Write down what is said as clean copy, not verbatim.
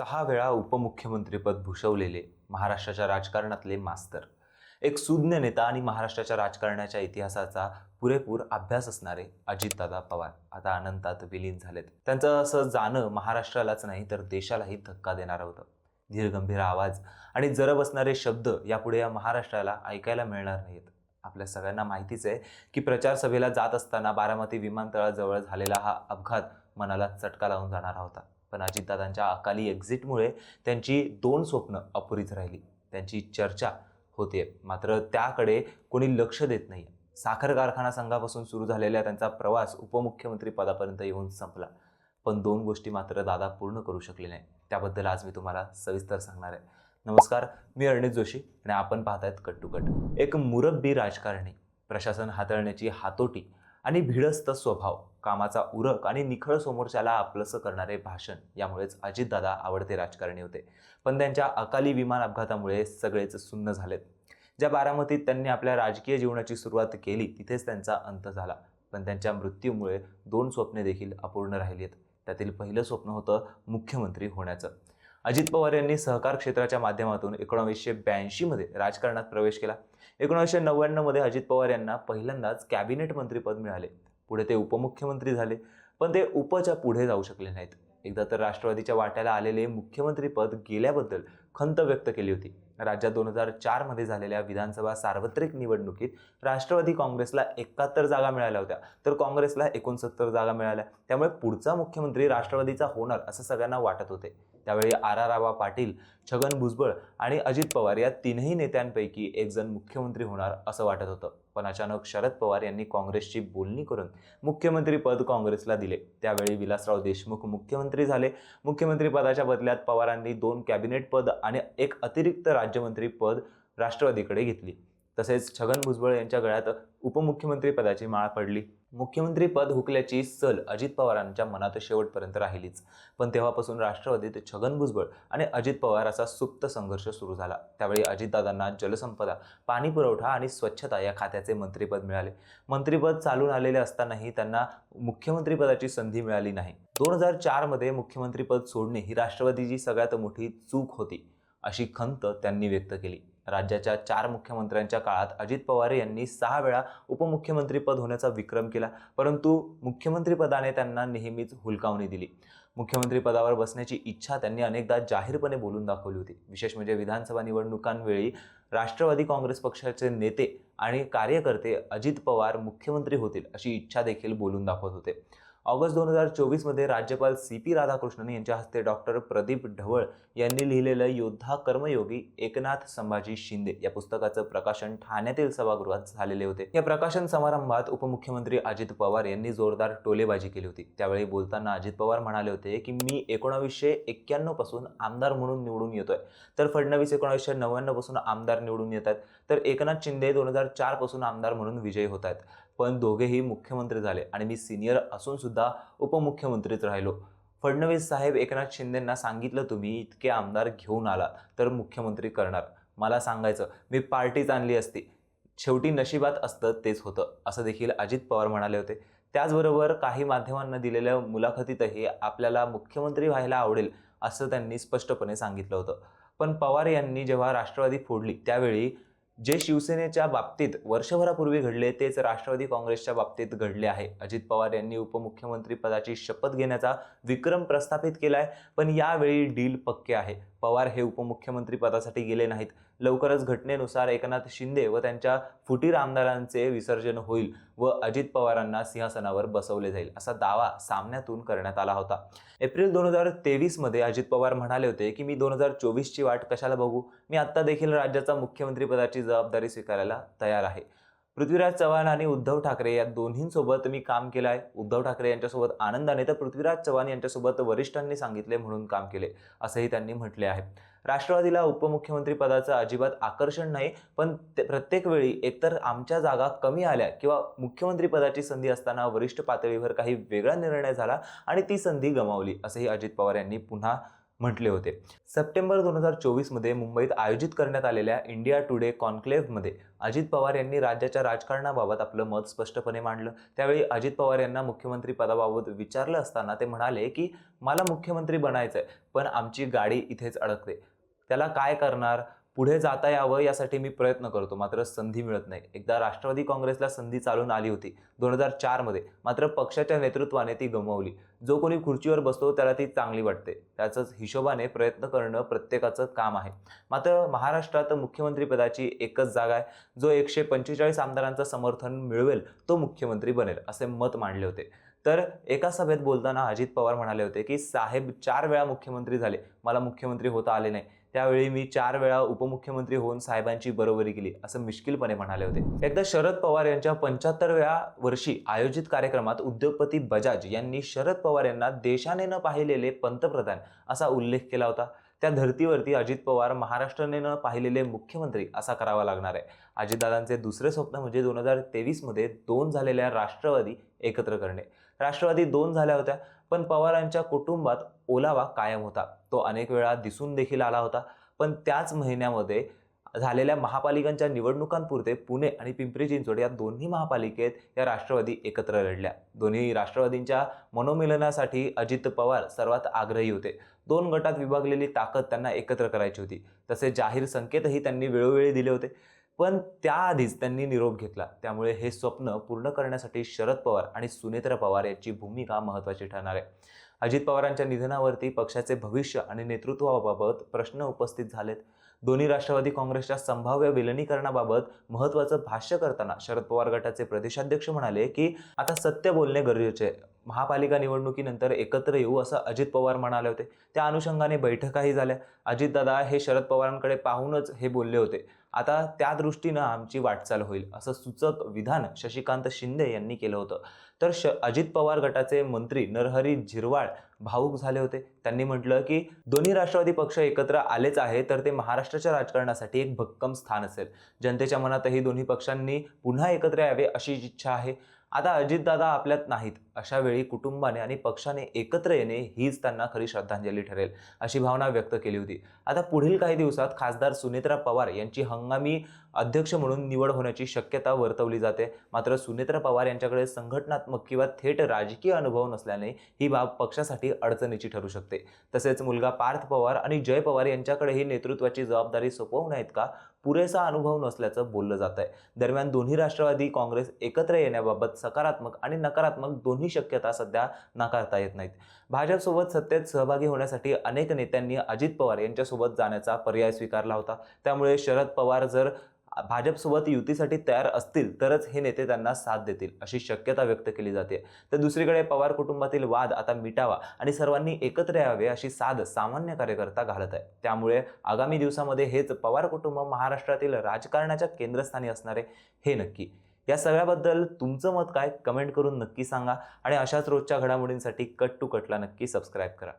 6 वेळा उपमुख्यमंत्रीपद भूषवलेले महाराष्ट्राच्या राजकारणातले मास्तर, एक सुज्ञ नेता आणि महाराष्ट्राच्या राजकारणाच्या इतिहासाचा पुरेपूर अभ्यास असणारे अजितदादा पवार आता अनंतात विलीन झालेत. त्यांचं असं जाणं महाराष्ट्रालाच नाही तर देशालाही धक्का देणारं होतं. धीरगंभीर आवाज आणि जरब असणारे शब्द यापुढे या महाराष्ट्राला ऐकायला मिळणार नाहीत. आपल्या सगळ्यांना माहितीच आहे की प्रचार सभेला जात असताना बारामती विमानतळाजवळ झालेला हा अपघात मनाला चटका लावून जाणारा होता. पण अजितदादांच्या अकाली एक्झिटमुळे त्यांची 2 स्वप्न अपुरीच राहिली. त्यांची चर्चा होते मात्र त्याकडे कोणी लक्ष देत नाही. साखर कारखाना संघापासून सुरू झालेला त्यांचा प्रवास उपमुख्यमंत्री पदापर्यंत येऊन संपला. पण 2 गोष्टी मात्र दादा पूर्ण करू शकले नाही. त्याबद्दल आज मी तुम्हाला सविस्तर सांगणार आहे. नमस्कार, मी अर्णित जोशी आणि आपण पाहतायत कट टू कट. एक मुरब्बी राजकारणी, प्रशासन हाताळण्याची हातोटी आणि भिडस्त स्वभाव, कामाचा उरक आणि निखळ समोरच्याला आपलंसं करणारे भाषण यामुळेच अजितदादा आवडते राजकारणी होते. पण त्यांच्या अकाली विमान अपघातामुळे सगळेच सुन्न झालेत. ज्या बारामतीत त्यांनी आपल्या राजकीय जीवनाची सुरुवात केली तिथेच त्यांचा अंत झाला. पण त्यांच्या मृत्यूमुळे 2 स्वप्ने देखील अपूर्ण राहिली आहेत. त्यातील पहिलं स्वप्न होतं मुख्यमंत्री होण्याचं. अजित पवार यांनी सहकार क्षेत्राच्या माध्यमातून 1982 मध्ये राजकारणात प्रवेश केला. 1999 मध्ये अजित पवार यांना पहिल्यांदाच कॅबिनेट मंत्रीपद मिळाले. पुढे ते उपमुख्यमंत्री झाले, पण ते उपच्या पुढे जाऊ शकले नाहीत. एकदा तर राष्ट्रवादीच्या वाट्याला आलेले मुख्यमंत्रीपद गेल्याबद्दल खंत व्यक्त केली होती. राज्यात 2004 मध्ये झालेल्या विधानसभा सार्वत्रिक निवडणुकीत राष्ट्रवादी काँग्रेसला 71 जागा मिळाल्या होत्या, तर काँग्रेसला 69 जागा मिळाल्या. त्यामुळे पुढचा मुख्यमंत्री राष्ट्रवादीचा होणार असं सगळ्यांना वाटत होते. त्यावेळी आर.आर. पाटील, छगन भुजबळ आणि अजित पवार या 3ही नेत्यांपैकी एक जण मुख्यमंत्री होणार असं वाटत होतं. पण अचानक शरद पवार यांनी काँग्रेसची बोलणी करून मुख्यमंत्रीपद काँग्रेसला दिले. त्यावेळी विलासराव देशमुख मुख्यमंत्री झाले. मुख्यमंत्री पदाच्या बदल्यात पवारांनी 2 कॅबिनेट पद आणि एक अतिरिक्त राज्यमंत्री पद राष्ट्रवादीकडे घेतली. तसेच छगन भुजबळ यांच्या गळ्यात उपमुख्यमंत्री पदाची माळ पडली. मुख्यमंत्री पद हुकल्याची सल अजित पवारांच्या मनात शेवटपर्यंत राहिलीच. पण तेव्हापासून राष्ट्रवादीत छगन भुजबळ आणि अजित पवार असा सुप्त संघर्ष सुरू झाला. त्यावेळी अजितदादांना जलसंपदा, पाणी पुरवठा आणि स्वच्छता या खात्याचे मंत्रीपद मिळाले. मंत्रीपद चालून आलेले असतानाही त्यांना मुख्यमंत्रीपदाची संधी मिळाली नाही. 2004 मध्ये मुख्यमंत्रीपद सोडणे ही राष्ट्रवादीची सगळ्यात मोठी चूक होती अशी खंत त्यांनी व्यक्त केली. राज्याच्या 4 मुख्यमंत्र्यांच्या काळात अजित पवार यांनी 6 वेळा उपमुख्यमंत्रीपद होण्याचा विक्रम केला, परंतु मुख्यमंत्रीपदाने त्यांना नेहमीच हुलकावणी दिली. मुख्यमंत्रीपदावर बसण्याची इच्छा त्यांनी अनेकदा जाहीरपणे बोलून दाखवली होती. विशेष म्हणजे विधानसभा निवडणुकांवेळी राष्ट्रवादी काँग्रेस पक्षाचे नेते आणि कार्यकर्ते अजित पवार मुख्यमंत्री होतील अशी इच्छा देखील बोलून दाखवत होते. ऑगस्ट 2024 मध्ये राज्यपाल C.P. राधाकृष्णन यांच्या हस्ते डॉक्टर प्रदीप ढवळ यांनी लिहिलेलं योद्धा कर्मयोगी एकनाथ संभाजी शिंदे या पुस्तकाचं प्रकाशन ठाण्यातील सभागृहात झालेले होते. या प्रकाशन समारंभात उपमुख्यमंत्री अजित पवार यांनी जोरदार टोलेबाजी केली होती. त्यावेळी बोलताना अजित पवार म्हणाले होते की मी 1991 पासून आमदार म्हणून निवडून येतोय, तर फडणवीस 1999 पासून आमदार निवडून येत आहेत, तर एकनाथ शिंदे 2004 पासून आमदार म्हणून विजयी होत आहेत. पण दोघेही मुख्यमंत्री झाले आणि मी सिनियर असून सुद्धा उपमुख्यमंत्रीच राहिलो. फडणवीस साहेब एकनाथ शिंदेंना सांगितलं तुम्ही इतके आमदार घेऊन आला तर मुख्यमंत्री करणार. मला सांगायचं मी पार्टीच आणली असती. शेवटी नशिबात असतं तेच होतं असं देखील अजित पवार म्हणाले होते. त्याचबरोबर काही माध्यमांना दिलेल्या मुलाखतीतही आपल्याला मुख्यमंत्री व्हायला आवडेल असं त्यांनी स्पष्टपणे सांगितलं होतं. पण पवार यांनी जेव्हा राष्ट्रवादी फोडली त्यावेळी जे शिवसेनेच्या बाबतीत वर्षभरापूर्वी घडले तेच राष्ट्रवादी काँग्रेसच्या बाबतीत घडले आहे. अजित पवार यांनी उपमुख्यमंत्री पदाची शपथ घेण्याचा विक्रम प्रस्थापित केलाय, पण यावेळी डील पक्के आहे. पवार हे उपमुख्यमंत्री पदासाठी गेले नाहीत. लवकरच घटनेनुसार एकनाथ शिंदे व त्यांच्या फुटीर आमदारांचे विसर्जन होईल व अजित पवारांना सिंहासनावर बसवले जाईल असा दावा सामन्यातून करण्यात आला होता. एप्रिल 2023 मध्ये अजित पवार म्हणाले होते की मी 2024 ची वाट कशाला बघू, मी आता देखील राज्याचा मुख्यमंत्री पदाची जबाबदारी स्वीकारायला तयार आहे. पृथ्वीराज चव्हाण आणि उद्धव ठाकरे या दोन्हींसोबत मी काम केलं आहे. उद्धव ठाकरे यांच्यासोबत आनंदाने तर पृथ्वीराज चव्हाण यांच्यासोबत वरिष्ठांनी सांगितले म्हणून काम केले असंही त्यांनी म्हटले आहे. राष्ट्रवादीला उपमुख्यमंत्री पदाचं अजिबात आकर्षण नाही, पण प्रत्येक वेळी एकतर आमच्या जागा कमी आल्या किंवा मुख्यमंत्री पदाची संधी असताना वरिष्ठ पातळीवर काही वेगळा निर्णय झाला आणि ती संधी गमावली असंही अजित पवार यांनी पुन्हा म्हटले होते. सप्टेंबर 2024 मध्ये मुंबईत आयोजित करण्यात आलेल्या इंडिया टुडे कॉन्क्लेव्हमध्ये अजित पवार यांनी राज्याच्या राजकारणाबाबत आपलं मत स्पष्टपणे मांडलं. त्यावेळी अजित पवार यांना मुख्यमंत्री पदाबाबत विचारलं असताना ते म्हणाले की मला मुख्यमंत्री बनायचंय, पण आमची गाडी इथेच अडकते. त्याला काय करणार? पुढे जाता यावं यासाठी मी प्रयत्न करतो, मात्र संधी मिळत नाही. एकदा राष्ट्रवादी काँग्रेसला संधी चालून आली होती 2004 मध्ये, मात्र पक्षाच्या नेतृत्वाने ती गमावली. जो कोणी खुर्चीवर बसतो त्याला ती चांगली वाटते. त्याच्याच हिशोबाने प्रयत्न करणं प्रत्येकाचं काम आहे. मात्र महाराष्ट्रात मुख्यमंत्रीपदाची एकच जागा आहे. जो 145 आमदारांचं समर्थन मिळवेल तो मुख्यमंत्री बनेल, असे मत मांडले होते. तर एका सभेत बोलताना अजित पवार म्हणाले होते की साहेब 4 वेळा मुख्यमंत्री झाले, मला मुख्यमंत्री होता आले नाही. त्यावेळी मी 4 वेळा उपमुख्यमंत्री होऊन साहेबांची बरोबरी केली, असं मिश्किलपणे म्हणाले होते. एकदा शरद पवार यांच्या 75व्या वर्षी आयोजित कार्यक्रमात उद्योगपती बजाज यांनी शरद पवार यांना देशाने न पाहिलेले पंतप्रधान असा उल्लेख केला होता. त्या धर्तीवरती अजित पवार महाराष्ट्राने न पाहिलेले मुख्यमंत्री असा करावा लागणार आहे. अजितदादांचे दुसरे स्वप्न म्हणजे 2023 मध्ये 2 झालेल्या राष्ट्रवादी एकत्र करणे. राष्ट्रवादी 2 झाल्या होत्या, पण पवारांच्या कुटुंबात ओलावा कायम होता. तो अनेक वेळा दिसून देखील आला होता. पण त्याच महिन्यामध्ये झालेल्या महापालिकांच्या निवडणुकांपुरते पुणे आणि पिंपरी चिंचवड या दोन्ही महापालिकेत या राष्ट्रवादी एकत्र लढल्या. दोन्ही राष्ट्रवादींच्या मनोमिलनासाठी अजित पवार सर्वात आग्रही होते. 2 गटात विभागलेली ताकद त्यांना एकत्र करायची होती. तसे जाहीर संकेतही त्यांनी वेळोवेळी दिले होते. पण त्याआधीच त्यांनी निरोप घेतला. त्यामुळे हे स्वप्न पूर्ण करण्यासाठी शरद पवार आणि सुनेत्रा पवार यांची भूमिका महत्त्वाची ठरणार आहे. अजित पवारांच्या निधनावरती पक्षाचे भविष्य आणि नेतृत्वाबाबत प्रश्न उपस्थित झालेत. दोन्ही राष्ट्रवादी काँग्रेसच्या संभाव्य विलिनीकरणाबाबत महत्त्वाचं भाष्य करताना शरद पवार गटाचे प्रदेशाध्यक्ष म्हणाले की आता सत्य बोलणे गरजेचे आहे. महापालिका निवडणुकीनंतर एकत्र येऊ असं अजित पवार म्हणाले होते. त्या अनुषंगाने बैठकाही झाल्या. अजितदादा हे शरद पवारांकडे पाहूनच हे बोलले होते. आता त्या दृष्टीनं आमची वाटचाल होईल, असं सूचक विधान शशिकांत शिंदे यांनी केलं होतं. तर अजित पवार गटाचे मंत्री नरहरी झिरवाळ भावूक झाले होते. त्यांनी म्हटलं की दोन्ही राष्ट्रवादी पक्ष एकत्र आलेच आहे तर ते महाराष्ट्राच्या राजकारणासाठी एक भक्कम स्थान असेल. जनतेच्या मनातही दोन्ही पक्षांनी पुन्हा एकत्र यावे अशी इच्छा आहे. आता अजितदादा आपल्यात नाहीत, अशा वेळी कुटुंबाने आणि पक्षाने एकत्र येणे हीच त्यांना खरी श्रद्धांजली ठरेल, अशी भावना व्यक्त केली होती. आता पुढील काही दिवसात खासदार सुनेत्रा पवार यांची हंगामी अध्यक्ष म्हणून निवड होण्याची शक्यता वर्तवली जाते. मात्र सुनेत्रा पवार यांच्याकडे संघटनात्मक किंवा थेट राजकीय अनुभव नसल्याने ही बाब पक्षासाठी अडचणीची ठरू शकते. तसेच मुलगा पार्थ पवार आणि जय पवार यांच्याकडेही नेतृत्वाची जबाबदारी सोपवण्यात का पुरेसा अनुभव नसल्याचं बोललं जात आहे. दरम्यान दोन्ही राष्ट्रवादी काँग्रेस एकत्र येण्याबाबत सकारात्मक आणि नकारात्मक दोन्ही शक्यता सध्या नाकारता येत नाहीत. भाजपसोबत सत्तेत सहभागी होण्यासाठी अनेक नेत्यांनी अजित पवार यांच्यासोबत जाण्याचा पर्याय स्वीकारला होता. त्यामुळे शरद पवार जर भाजपसोबत युतीसाठी तयार असतील तरच हे नेते त्यांना साथ देतील, अशी शक्यता व्यक्त केली जाते. तर दुसरीकडे पवार कुटुंबातील वाद आता मिटावा आणि सर्वांनी एकत्र यावे अशी साध सामान्य कार्यकर्ता घालत आहे. त्यामुळे आगामी दिवसामध्ये हेच पवार कुटुंब महाराष्ट्रातील राजकारणाच्या केंद्रस्थानी असणार आहे, हे नक्की. या सगळ्याबद्दल तुमचं मत काय? कमेंट करून नक्की सांगा आणि अशाच रोजच्या घडामोडींसाठी कट टू कटला नक्की सबस्क्राईब करा.